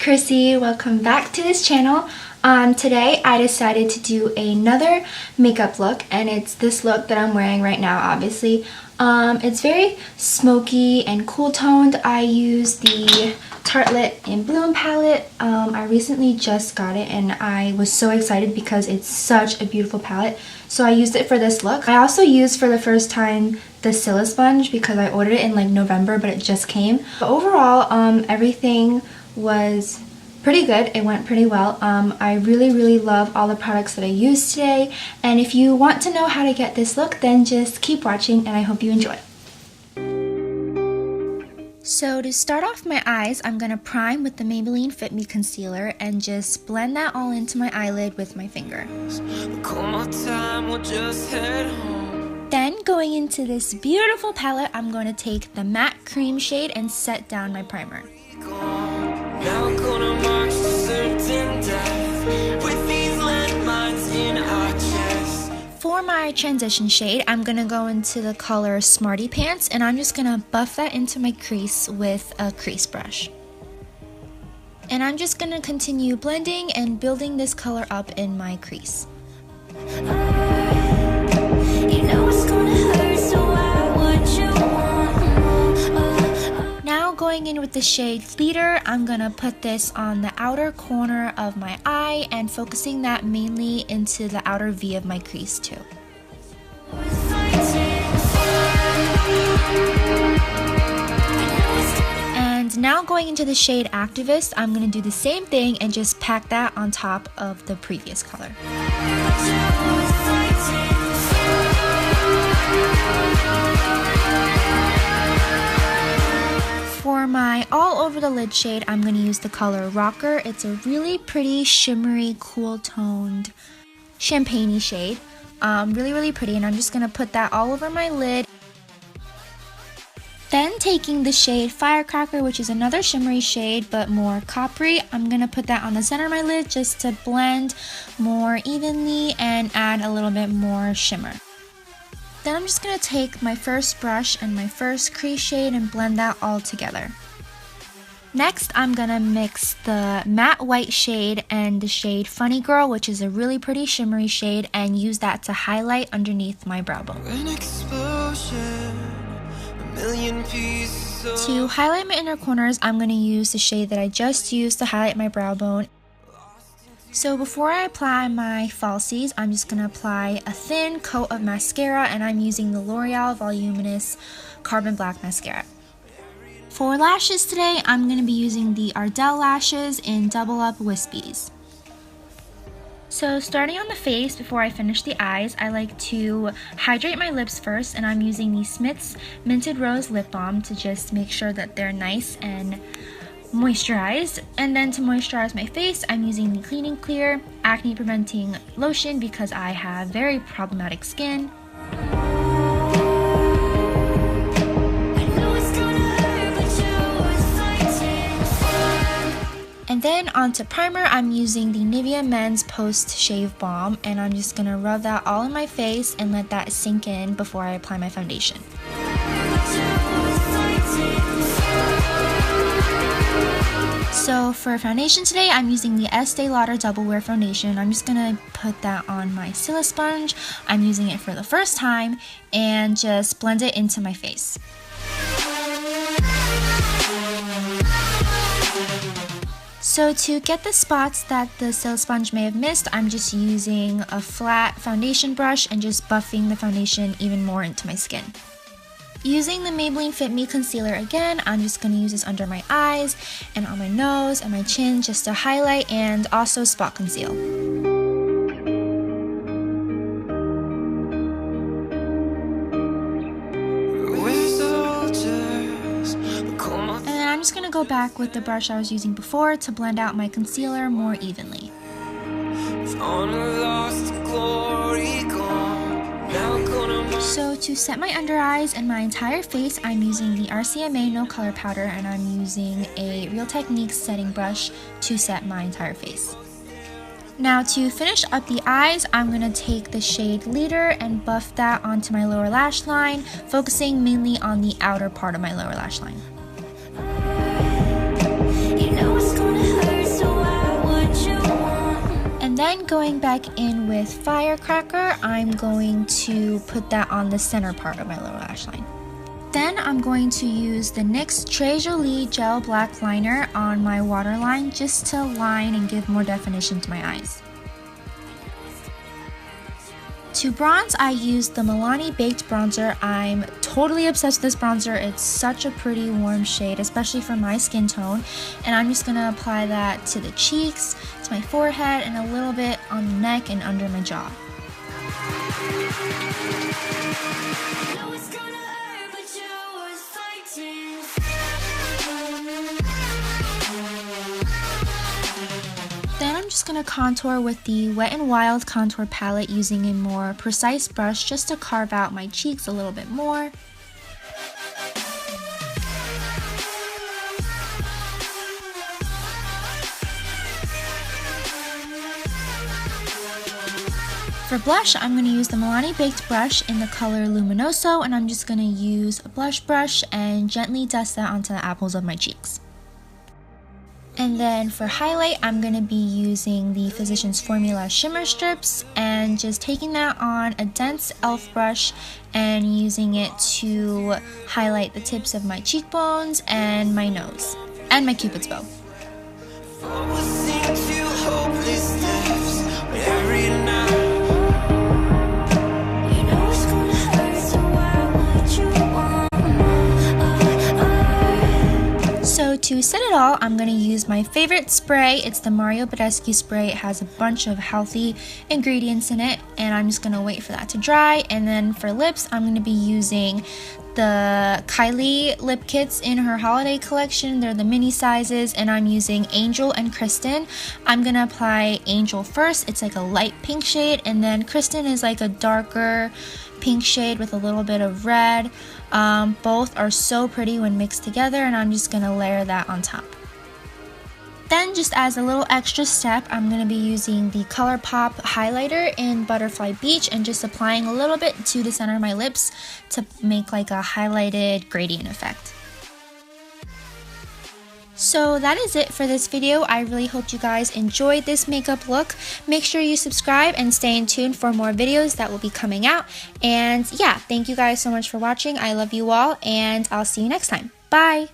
Chrissy, welcome back to this channel. Today I decided to do another makeup look, and it's this look that I'm wearing right now, obviously. It's very smoky and cool toned. I use the Tartelette in Bloom palette. I recently just got it and I was so excited because it's such a beautiful palette. So I used it for this look. I also used for the first time the Cilla sponge because I ordered it in like November, but it just came. But overall, everything was pretty good. It went pretty well. I really love all the products that I used today, and if you want to know how to get this look, then just keep watching and I hope you enjoy. So to start off my eyes, I'm going to prime with the Maybelline Fit Me concealer and just blend that all into my eyelid with my finger. Then going into this beautiful palette, I'm going to take the matte cream shade and set down my primer. For my transition shade, I'm going to go into the color Smarty Pants, and I'm just going to buff that into my crease with a crease brush. And I'm just going to continue blending and building this color up in my crease. Going in with the shade Leader, I'm going to put this on the outer corner of my eye and focusing that mainly into the outer V of my crease too. And now going into the shade Activist, I'm going to do the same thing and just pack that on top of the previous color. For my all over the lid shade, I'm going to use the color Rocker. It's a really pretty, shimmery, cool toned champagne-y shade. Really pretty, and I'm just going to put that all over my lid. Then taking the shade Firecracker, which is another shimmery shade but more coppery, I'm going to put that on the center of my lid just to blend more evenly and add a little bit more shimmer. Then I'm just going to take my first brush and my first crease shade and blend that all together. Next, I'm going to mix the matte white shade and the shade Funny Girl, which is a really pretty shimmery shade, and use that to highlight underneath my brow bone. To highlight my inner corners, I'm going to use the shade that I just used to highlight my brow bone. So before I apply my falsies, I'm just going to apply a thin coat of mascara, and I'm using the L'Oreal Voluminous Carbon Black Mascara. For lashes today, I'm going to be using the Ardell lashes in Double Up Wispies. So starting on the face, before I finish the eyes, I like to hydrate my lips first, and I'm using the Smith's Minted Rose Lip Balm to just make sure that they're nice and moisturized. And then to moisturize my face, I'm using the Clean and Clear Acne Preventing Lotion because I have very problematic skin. And then onto primer, I'm using the Nivea Men's Post Shave Balm, and I'm just going to rub that all in my face and let that sink in before I apply my foundation. So for foundation today, I'm using the Estee Lauder Double Wear Foundation. I'm just going to put that on my Cilla sponge. I'm using it for the first time and just blend it into my face. So to get the spots that the Cilla sponge may have missed, I'm just using a flat foundation brush and just buffing the foundation even more into my skin. Using the Maybelline Fit Me concealer again, I'm just going to use this under my eyes and on my nose and my chin just to highlight and also spot conceal. And then I'm just going to go back with the brush I was using before to blend out my concealer more evenly. So to set my under eyes and my entire face, I'm using the RCMA No Color Powder, and I'm using a Real Techniques setting brush to set my entire face. Now to finish up the eyes, I'm going to take the shade Leader and buff that onto my lower lash line, focusing mainly on the outer part of my lower lash line. You know it's gonna hurt. Then going back in with Firecracker, I'm going to put that on the center part of my lower lash line. Then I'm going to use the NYX Très Jolie Gel Black Liner on my waterline just to line and give more definition to my eyes. To bronze, I used the Milani Baked Bronzer. I'm totally obsessed with this bronzer. It's such a pretty warm shade, especially for my skin tone. And I'm just going to apply that to the cheeks, to my forehead, and a little bit on the neck and under my jaw. Then I'm just going to contour with the Wet n Wild contour palette using a more precise brush just to carve out my cheeks a little bit more. For blush, I'm going to use the Milani Baked brush in the color Luminoso, and I'm just going to use a blush brush and gently dust that onto the apples of my cheeks. And then for highlight, I'm going to be using the Physicians Formula Shimmer Strips and just taking that on a dense e.l.f. brush and using it to highlight the tips of my cheekbones and my nose and my Cupid's bow. So to set it all, I'm going to use my favorite spray. It's the Mario Badescu spray. It has a bunch of healthy ingredients in it, and I'm just going to wait for that to dry. And then for lips, I'm going to be using the Kylie lip kits in her holiday collection. They're the mini sizes, and I'm using Angel and Kristen. I'm going to apply Angel first. It's like a light pink shade, and then Kristen is like a darker pink shade with a little bit of red. Both are so pretty when mixed together, and I'm just going to layer that on top. Then just as a little extra step, I'm going to be using the ColourPop highlighter in Butterfly Beach and just applying a little bit to the center of my lips to make like a highlighted gradient effect. So that is it for this video. I really hope you guys enjoyed this makeup look. Make sure you subscribe and stay in tune for more videos that will be coming out. And yeah, thank you guys so much for watching. I love you all, and I'll see you next time. Bye!